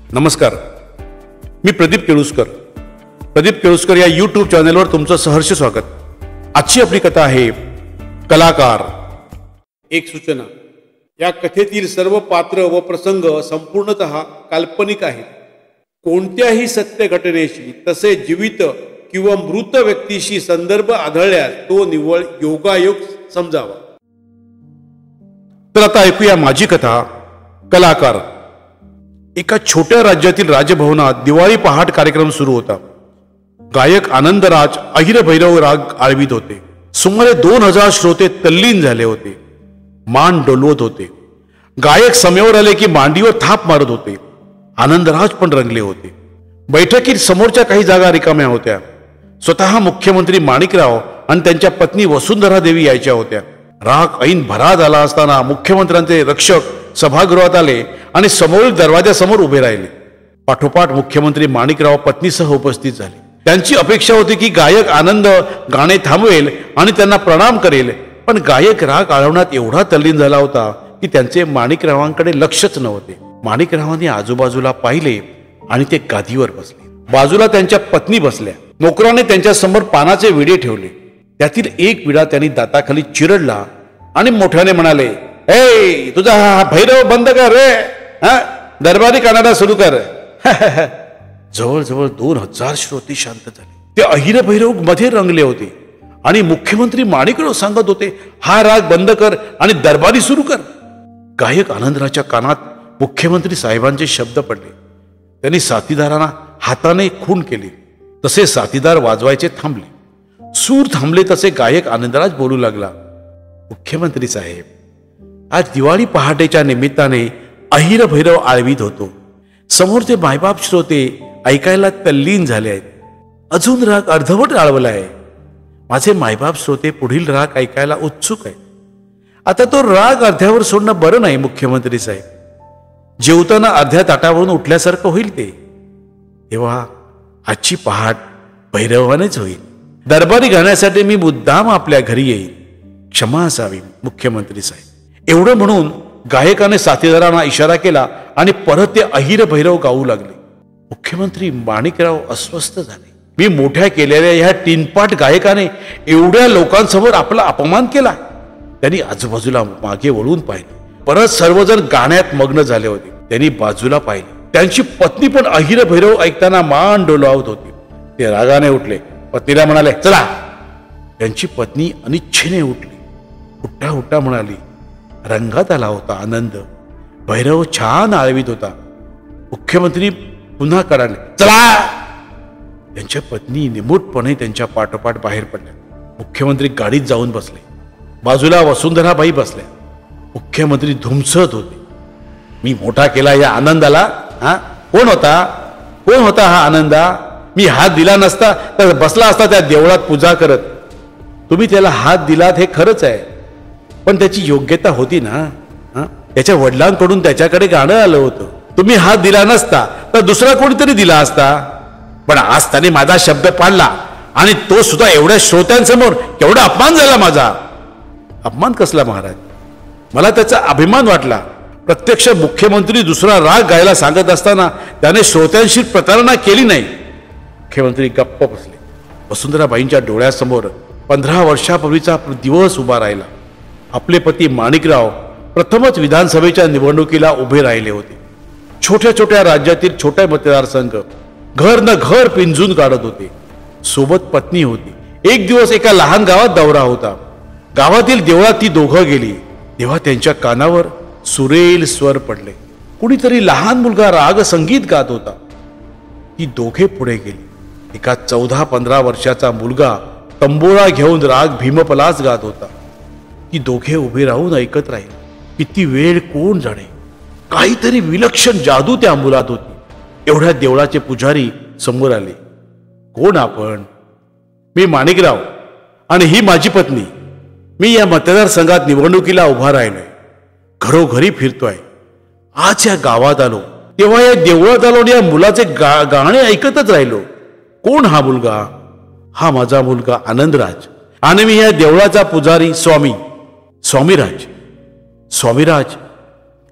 नमस्कार, मी प्रदीप केळुसकर. प्रदीप केळुसकर या यूट्यूब चॅनलवर तुमचं सहर्ष स्वागत. आजची आपली कथा आहे कलाकार. एक सूचना: या कथेतील सर्व पात्र व प्रसंग संपूर्णतः काल्पनिक आहेत. कोणत्याही सत्य घटनेशी तसेच जीवित किंवा मृत व्यक्तीशी संदर्भ आढळल्यास तो निव्वळ योगायोग समजावा. तर आता ऐकूया माझी कथा कलाकार. एका छोट्या राज्यातील राजभवनात दिवाळी पहाट कार्यक्रम सुरू होता. गायक आनंदराज अहिर भैरव राग आळवीत होते. सुमारे 2000 श्रोते तल्लीन झाले होते. मान डोलवत होते. गायक समोर आले की मांडीवर थाप मारत होते. आनंदराज पण रंगले होते. बैठकीत समोरच्या काही जागा रिकाम्या होत्या. स्वतः मुख्यमंत्री माणिकराव आणि त्यांच्या पत्नी वसुंधरा देवी यायच्या होत्या. राग ऐन भरात आला असताना मुख्यमंत्र्यांचे रक्षक सभागृहात आले आणि समोरील दरवाजासमोर उभे राहिले. पाठोपाठ मुख्यमंत्री माणिकराव पत्नीसह उपस्थित झाले. त्यांची अपेक्षा होती की गायक आनंद गाणे थांबवेल आणि त्यांना प्रणाम करेल, पण गायक राग आळवण्यात एवढा तल्लीन झाला होता की त्यांचे माणिकरावांकडे लक्षच नव्हते. माणिकरावांनी आजूबाजूला पाहिले आणि ते गादीवर बसले. बाजूला त्यांच्या पत्नी बसल्या. नोकराने त्यांच्या समोर पानाचे विडे ठेवले. त्यातील एक विडा त्यांनी दाताखाली चिरडला आणि मोठ्याने म्हणाले, ए तुझा हा भैरव बंद कर रे, दरबारी कानाडा सुरू कर. जवळजवळ 2000 श्रोते शांत झाले. ते अहिर भैरव मध्ये रंगले होते आणि मुख्यमंत्री माणिकराव सांगत होते, हा राग बंद कर आणि दरबारी सुरू कर. गायक आनंदराच्या कानात मुख्यमंत्री साहेबांचे शब्द पडले. त्यांनी साथीदारांना हाताने खून केले. तसे साथीदार वाजवायचे थांबले. सूर थांबले तसे गायक आनंदराज बोलू लागला, मुख्यमंत्री साहेब, आज दिवाळी पहाटेच्या निमित्ताने अहिर भैरव आळवीत होतो. समोरचे मायबाप श्रोते ऐकायला तल्लीन झाले आहेत. अजून राग अर्धवट आळवला आहे. माझे मायबाप श्रोते पुढील राग ऐकायला उत्सुक आहे. आता तो राग अर्ध्यावर सोडणं बरं नाही मुख्यमंत्री साहेब. जेवताना अर्ध्या ताटावरून उठल्यासारखं होईल ते. तेव्हा आजची पहाट भैरवानेच होईल. दरबारी गाण्यासाठी मी मुद्दाम आपल्या घरी येईल. क्षमा असावी मुख्यमंत्री साहेब. एवढं म्हणून गायकाने साथीदारांना इशारा केला आणि परत ते अहिर भैरव गाऊ लागले. मुख्यमंत्री माणिकराव अस्वस्थ झाले. मी मोठ्या केलेल्या ह्या तीनपाट गायकाने एवढ्या लोकांसमोर आपला अपमान केला. त्यांनी आजूबाजूला मागे वळून पाहिले. परत सर्वजण गाण्यात मग्न झाले होते. त्यांनी बाजूला पाहिले. त्यांची पत्नी पण अहिर भैरव ऐकताना मान डोलावत होती. ते रागाने उठले. पत्नीला म्हणाले, चला. त्यांची पत्नी अनिच्छेने उठली. उठता उठता म्हणाली, रंगात आला होता आनंद. भैरव छान आळवीत होता. मुख्यमंत्री पुन्हा कडाले, चला. त्यांच्या पत्नी निमूटपणे त्यांच्या पाठोपाठ बाहेर पडल्या. मुख्यमंत्री गाडीत जाऊन बसले. बाजूला वसुंधराबाई बसल्या. मुख्यमंत्री धुमसत होते. मी मोठा केला या आनंदाला. कोण होता हा आनंदा? मी हात दिला नसता तर बसला असता त्या देवळात पूजा करत. तुम्ही त्याला हात दिलात हे खरंच आहे, पण त्याची योग्यता होती ना. त्याच्या वडिलांकडून त्याच्याकडे गाणं आलं होतं. तुम्ही हात दिला नसता तर दुसरा कोणीतरी दिला असता. पण आज त्याने माझा शब्द पाळला आणि तो सुद्धा एवढ्या श्रोत्यांसमोर. केवढा अपमान झाला माझा. अपमान कसला महाराज? मला त्याचा अभिमान वाटला. प्रत्यक्ष मुख्यमंत्री दुसरा राग गायला सांगत असताना त्याने श्रोत्यांशी प्रतारणा केली नाही. मुख्यमंत्री गप्प बसले. वसुंधराबाईंच्या डोळ्यासमोर 15 वर्षापूर्वीचा दिवस उभा राहिला. आपले पती माणिकराव प्रथमच विधानसभेच्या निवडणुकीला उभे राहिले होते. छोट्या छोट्या राज्यातील छोटे मतदारसंघ घर न घर पिंजून काढत होते. सोबत पत्नी होती. एक दिवस एका लहान गावात दौरा होता. गावातील देवळात ती दोघं गेली तेव्हा त्यांच्या कानावर सुरेल स्वर पडले. कुणीतरी लहान मुलगा राग संगीत गात होता. ती दोघे पुढे गेली. एका 14-15 वर्षाचा मुलगा तंबोळा घेऊन राग भीमपलाच गात होता. ती दोघे उभे राहून ऐकत राहिले. किती वेळ कोण जाणे. काहीतरी विलक्षण जादू त्या मुलात होती. एवढ्या देवळाचे पुजारी समोर आले. कोण आपण? मी माणिकराव आणि ही माझी पत्नी. मी या मतदारसंघात निवडणुकीला उभा राहिलोय. घरोघरी फिरतोय. आज या गावात आलो तेव्हा या देवळात आलो आणि या मुलाचे गाणे ऐकतच राहिलो. कोण हा मुलगा? हा माझा मुलगा आनंदराज आणि मी या देवळाचा पुजारी स्वामीराज.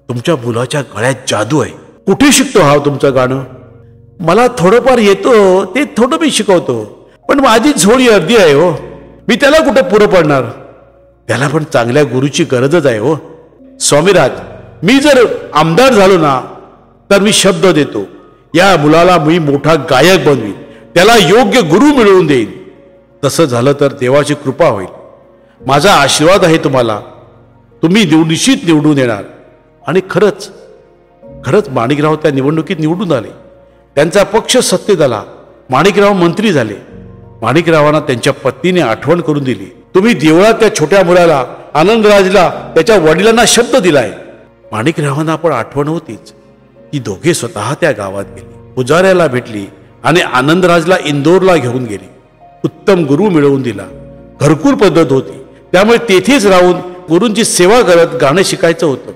तुमच्या मुलाच्या गळ्यात जादू आहे. कुठे शिकतो हा तुमचं गाणं? मला थोडंफार येतो, ते थोडं मी शिकवतो, पण माझी झोळी अर्धी आहे हो. मी त्याला कुठे पुरं पडणार? त्याला पण चांगल्या गुरुची गरजच आहे हो. स्वामीराज, मी जर आमदार झालो ना तर मी शब्द देतो, या मुलाला मी मोठा गायक बनवीन, त्याला योग्य गुरु मिळवून देईन. तसं झालं तर देवाची कृपा होईल. माझा आशीर्वाद आहे तुम्हाला. तुम्ही निश्चित निवडून येणार. आणि खरंच खरंच माणिकराव त्या निवडणुकीत निवडून आले. त्यांचा पक्ष सत्तेत आला. माणिकराव मंत्री झाले. माणिकरावांना त्यांच्या पत्नीने आठवण करून दिली. तुम्ही देवळात त्या छोट्या मुलाला, आनंदराजला, त्याच्या वडिलांना शब्द दिलाय. माणिकरावांना पण आठवण होतीच. ती दोघे स्वतः त्या गावात गेली, पुजाऱ्याला भेटली आणि आनंदराजला इंदोरला घेऊन गेली. उत्तम गुरु मिळवून दिला. घरकुल पद्धत होती, त्यामुळे तेथेच राहून गुरूंची सेवा करत गाणं शिकायचं होतं.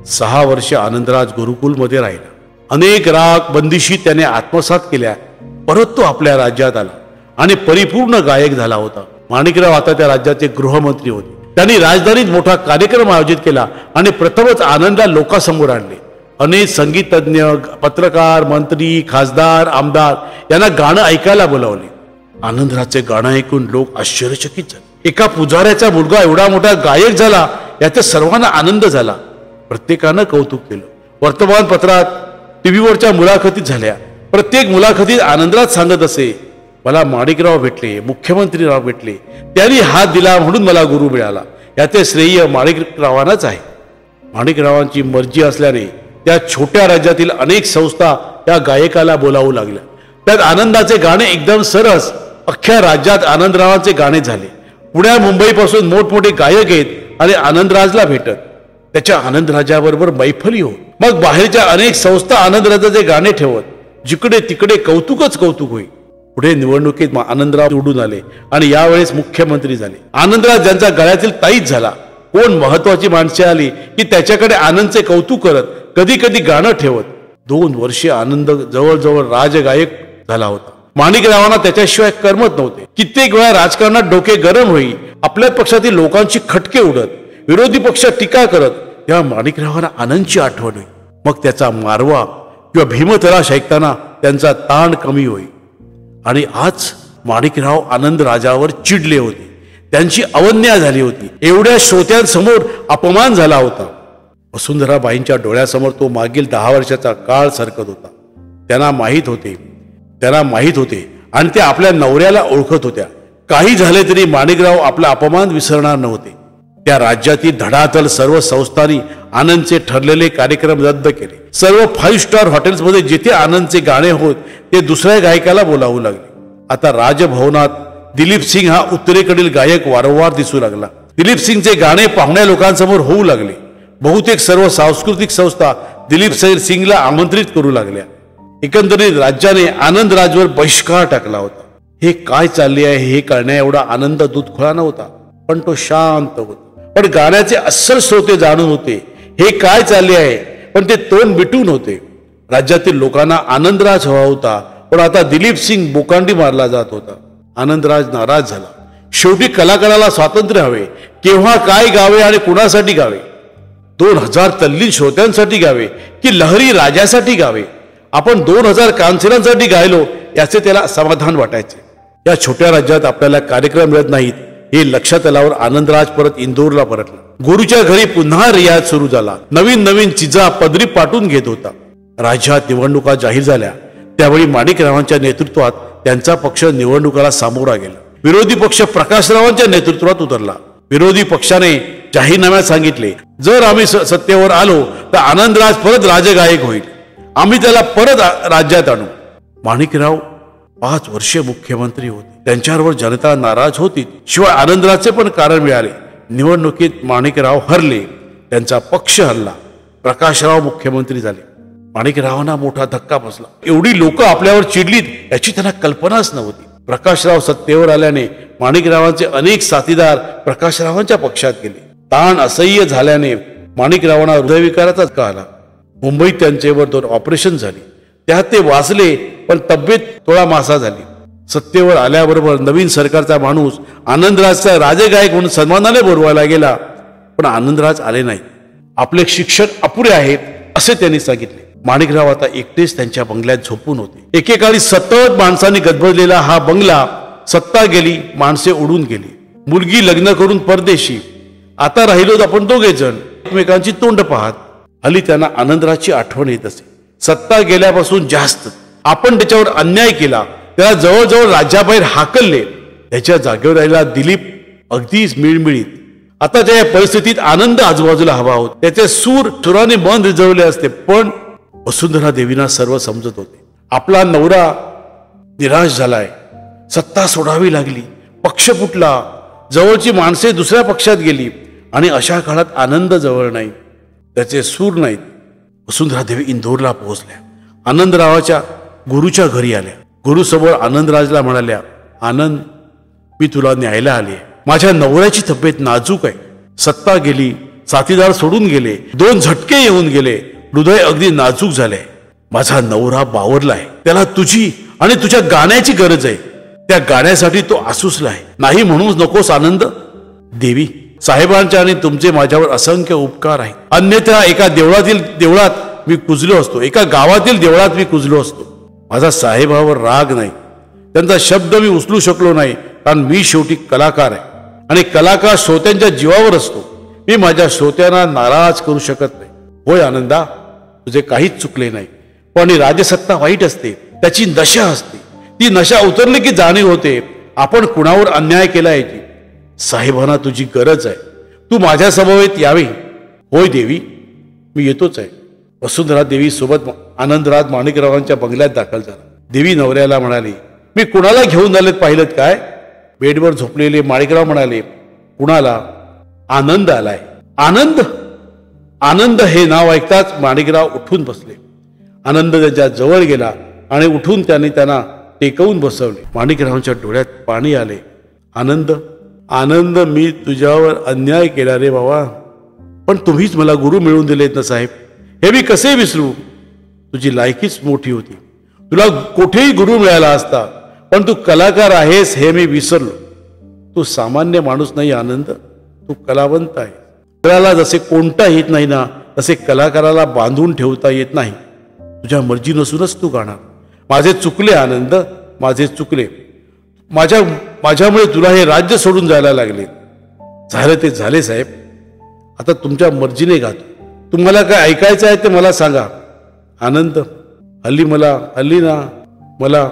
6 वर्ष आनंदराज गुरुकुलमध्ये राहिला. अनेक राग बंदिशी त्याने आत्मसात केल्या. परत तो आपल्या राज्यात आला आणि परिपूर्ण गायक झाला होता. माणिकराव आता त्या राज्याचे गृहमंत्री होते. त्यांनी राजधानीत मोठा कार्यक्रम आयोजित केला आणि प्रथमच आनंदला लोकांसमोर आणले. अनेक संगीतज्ञ, पत्रकार, मंत्री, खासदार, आमदार यांना गाणं ऐकायला बोलावले. आनंदराजचे गाणं ऐकून लोक आश्चर्यचकित झाले. एका पुजाऱ्याचा मुलगा एवढा मोठा गायक झाला याचा सर्वांना आनंद झाला. प्रत्येकानं कौतुक केलं. वर्तमानपत्रात, टीव्हीवरच्या मुलाखतीत झाल्या. प्रत्येक मुलाखतीत आनंदराज सांगत असे, मला माणिकराव भेटले, मुख्यमंत्रीराव भेटले, त्यांनी हात दिला म्हणून मला गुरु मिळाला. याचे श्रेय माणिकरावांनाच आहे. माणिकरावांची मर्जी असल्याने त्या छोट्या राज्यातील अनेक संस्था त्या गायकाला बोलावू लागल्या. त्यात आनंदाचे गाणे एकदम सरस अख्ख्या राज्यात आनंदरावांचे गाणे झाले. पुण्या मुंबईपासून मोठमोठे गायक येत आणि आनंदराजला भेटत. त्याच्या आनंदराजाबरोबर मैफली हो. मग बाहेरच्या अनेक संस्था आनंदराजाचे गाणे ठेवत. जिकडे तिकडे कौतुकच कौतुक होई. पुढे निवडणुकीत आनंदराव निवडून आले आणि यावेळेस मुख्यमंत्री झाले. आनंदराज ज्यांचा गळ्यातील ताईत झाला. कोण महत्वाची माणसे आली की त्याच्याकडे आनंदचे कौतुक करत, कधी कधी गाणं ठेवत. 2 वर्षे आनंद जवळजवळ राजगायक झाला होता. माणिकरावांना त्याच्याशिवाय करमत नव्हते. कित्येक वेळा राजकारणात डोके गरम होई. आपल्या पक्षातील लोकांची खटके उडत, विरोधी पक्ष टीका करत. तेव्हा माणिकरावांना आनंदची आठवण होई. मग त्याचा मारवा किंवा भीमतराश ऐकताना त्यांचा ताण कमी होई. आणि आज माणिकराव आनंदराजावर चिडले होते. त्यांची अवज्ञा झाली होती. एवढ्या श्रोत्यांसमोर अपमान झाला होता. वसुंधराबाईंच्या डोळ्यासमोर तो मागील 10 वर्षाचा काळ सरकत होता. त्यांना माहीत होते आणि ते आपल्या नवऱ्याला ओळखत होत्या. काही झाले तरी माणिकराव आपला अपमान विसरणार नव्हते. त्या राज्यातील धडातल सर्व संस्थांनी आनंदचे ठरलेले कार्यक्रम रद्द केले. सर्व 5 स्टार हॉटेल्समध्ये जिथे आनंदचे गाणे होत ते दुसऱ्या गायकाला बोलावू लागले. आता राजभवनात दिलीप सिंग हा उत्तरेकडील गायक वारंवार दिसू लागला. दिलीप सिंगचे गाणे पाहुण्या लोकांसमोर होऊ लागले. बहुतेक सर्व सांस्कृतिक संस्था दिलीप सिंगला आमंत्रित करू लागल्या. एकंदरीत राज्याने आनंदराजवर बहिष्कार टाकला होता. हे काय चालले आहे हे कळण्या एवढा आनंद दूधखोळा नव्हता, पण तो शांत होता. पण गाण्याचे अस्सल श्रोते जाणून होते हे काय चालले आहे, पण ते तोंड मिटून होते. राज्यातील लोकांना आनंदराज हवा होता, पण आता दिलीप सिंग बोकांडी मारला जात होता. आनंदराज नाराज झाला. शेवटी कलाकाराला स्वातंत्र्य हवे. केव्हा काय गावे आणि कुणासाठी गावे? 2000 तल्लीन श्रोत्यांसाठी गावे की लहरी राजासाठी गावे? आपण 2000 कानसिरांसाठी गायलो याचे त्याला समाधान वाटायचे. या छोट्या राज्यात आपल्याला कार्यक्रम मिळत नाहीत हे लक्षात आल्यावर आनंदराज परत इंदोरला परतला. गुरुच्या घरी पुन्हा रियाज सुरू झाला. नवीन चिजा पदरी पाठवून घेत होता. राज्यात निवडणुका जाहीर झाल्या. त्यावेळी माणिकरावांच्या नेतृत्वात त्यांचा पक्ष निवडणुकाला सामोरा गेला. विरोधी पक्ष प्रकाशरावांच्या नेतृत्वात उतरला. विरोधी पक्षाने जाहीरनाम्यात सांगितले, जर आम्ही सत्तेवर आलो तर आनंदराज परत राजगायक होईल. आम्ही त्याला परत राज्यात आणू. माणिकराव 5 वर्षे मुख्यमंत्री होते. त्यांच्यावर जनता नाराज होती. शिवाय आनंदराजचे पण कारण मिळाले. निवडणुकीत माणिकराव हरले. त्यांचा पक्ष हरला. प्रकाशराव मुख्यमंत्री झाले. माणिकरावांना मोठा धक्का बसला. एवढी लोक आपल्यावर चिडलीत याची त्यांना कल्पनाच नव्हती. प्रकाशराव सत्तेवर आल्याने माणिकरावांचे अनेक साथीदार प्रकाशरावांच्या पक्षात गेले. ताण असह्य झाल्याने माणिकरावांना हृदयविकाराचा धक्का आला. मुंबईत त्यांच्यावर 2 ऑपरेशन झाली. त्यात ते वाचले, पण तब्येत थोडा मासा झाली. सत्तेवर आल्याबरोबर नवीन सरकारचा माणूस आनंदराजचा राजगायक म्हणून सन्मानाने बोलवायला गेला, पण आनंदराज आले नाही. आपले शिक्षण अपुरे आहेत असे त्यांनी सांगितले. माणिकराव आता एकटेच त्यांच्या बंगल्यात झोपून होते. एकेकाळी सतत माणसांनी गजबजलेला हा बंगला, सत्ता गेली, माणसे उडून गेली, मुलगी लग्न करून परदेशी, आता राहिलोत आपण दोघे जण एकमेकांची तोंड पाहत. हल्ली त्यांना आनंदराजची आठवण येत असे. सत्ता गेल्यापासून जास्त आपण त्याच्यावर अन्याय केला, त्याला जवळजवळ राज्याबाहेर हाकलले. त्याच्या जागेवर राहिला दिलीप अगदीच मिळमिळीत. आता त्या परिस्थितीत आनंद आजूबाजूला हवा होता. त्याचे सुराने मन रिजवले असते. पण वसुंधरा देवींना सर्व समजत होते. आपला नवरा निराश झालाय, सत्ता सोडावी लागली, पक्ष फुटला, जवळची माणसे दुसऱ्या पक्षात गेली आणि अशा काळात आनंद जवळ नाही, त्याचे सूर नाहीत. वसुंधरा देवी इंदोरला पोहोचल्या. आनंदरावाच्या गुरुच्या घरी आल्या. गुरुसमोर आनंदराजला म्हणाल्या, आनंद, मी तुला न्यायला आले. माझ्या नवऱ्याची तब्येत नाजूक आहे. सत्ता गेली, साथीदार सोडून गेले, 2 झटके येऊन गेले, हृदय अगदी नाजूक झाले. माझा नवरा बावरलाय, त्याला तुझी आणि तुझ्या गाण्याची गरज आहे. त्या गाण्यासाठी तो आसुसलाय. नाही म्हणूच नकोस आनंद. देवी, साहेबांच्या आणि तुमचे माझ्यावर असंख्य उपकार आहेत. अन्यथा एका देवळात मी कुजलो असतो, एका गावातील देवळात मी कुजलो असतो. माझा साहेबावर राग नाही, त्यांचा शब्द मी उचलू शकलो नाही, कारण मी शेवटी कलाकार आहे आणि कलाकार श्रोत्यांच्या जीवावर असतो. मी माझ्या श्रोत्यांना नाराज करू शकत नाही. होय आनंदा, तुझे काहीच चुकले नाही. पण ही राजसत्ता वाईट असते, त्याची नशा असते. ती नशा उतरली की जाणीव होते आपण कुणावर अन्याय केला याची. साहेबांना तुझी गरज आहे, तू माझ्या समवेत यावे. होय देवी, मी येतोच आहे. वसुंधरा देवी सोबत आनंदराज माणिकरावांच्या बंगल्यात दाखल झाला. देवी नवऱ्याला म्हणाली, मी कुणाला घेऊन आलेत पाहिलं काय? बेडवर झोपलेले माणिकराव म्हणाले, कुणाला? आनंद आलाय. आनंद? आनंद हे नाव ऐकताच माणिकराव उठून बसले. आनंद त्यांच्या जवळ गेला आणि उठून त्यांना टेकवून बसवले. माणिकरावांच्या डोळ्यात पाणी आले. आनंद, आनंद, मी तुझ्यावर अन्याय केला रे बाबा, पण तुम्हीच मला गुरु मिळवून दिलेत ना साहेब. हे मी कसे विसरू? तुझी लायकीच मोठी होती, तुला कुठेही गुरु मिळाला असता, पण तू कलाकार आहेस हे मी विसरलो. तू सामान्य माणूस नाही आनंद, तू कलावंत आहे. कलाला जसे कोणता येत नाही ना, तसे कलाकाराला बांधून ठेवता येत नाही. तुझ्या मर्जी नसूनच तू गाणार. माझे चुकले आनंद, माझे चुकले. माझ्यामुळे तुला हे राज्य सोडून जायला लागले. झालं ते झाले साहेब, आता तुमच्या मर्जीने गातो. तुम्हाला काय ऐकायचं आहे ते मला सांगा. आनंद, हल्ली ना मला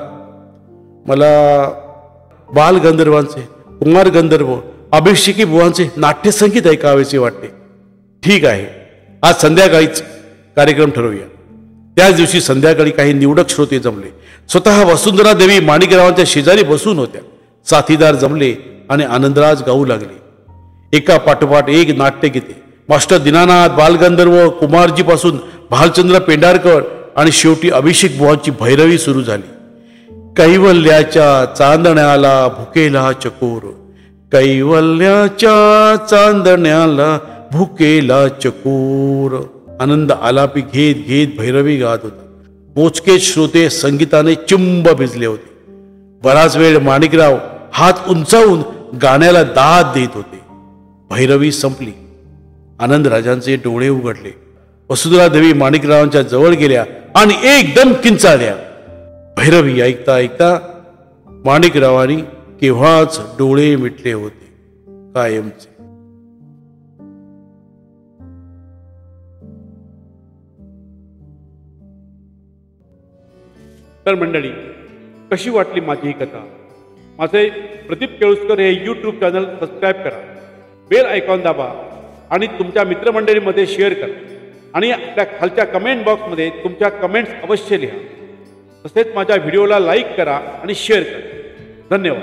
बालगंधर्वांचे, कुमार गंधर्व, अभिषेकी बुवांचे नाट्यसंगीत ऐकावेसे वाटते. ठीक आहे, आज संध्याकाळीच कार्यक्रम ठरवूया. त्याच दिवशी संध्याकाळी काही निवडक श्रोते जमले. स्वतः वसुंधरा देवी माणिकरावांच्या शेजारी बसून होत्या. साथीदार जमले आणि आनंदराज गाऊ लागले. एका पाठोपाठ एक नाट्यगीते. मास्टर दीनानाथ, बालगंधर्व, कुमारजीपासून भालचंद्र पेंढारकर आणि शेवटी अभिषेक बुवांची भैरवी सुरू झाली. कैवल्याच्या चांदण्याला भुकेला चकोर, कैवल्याच्या चांदण्याला भुकेला चकोर. आनंद आलापी घेत घेत भैरवी गात होता. मोजके श्रोते संगीताने चिंब भिजले होते. बराच वेळ माणिकराव हात उंचावून गाण्याला दाद देत होते. भैरवी संपली. आनंदराजांचे डोळे उघडले. वसुंधरा देवी माणिकरावांच्या जवळ गेल्या आणि एकदम किंचाळल्या. भैरवी ऐकता ऐकता माणिकरावांनी केव्हाच डोळे मिटले होते कायमचे. तर मंडळी, कशी वाटली माझी ही कथा? माझे प्रदीप केळुसकर हे यूट्यूब चॅनल सबस्क्राईब करा, बेल आयकॉन दाबा आणि तुमच्या मित्रमंडळीमध्ये शेअर करा. आणि आपल्या खालच्या कमेंट बॉक्समध्ये तुमच्या कमेंट्स अवश्य लिहा. तसेच माझ्या व्हिडिओला लाईक करा आणि शेअर करा. धन्यवाद.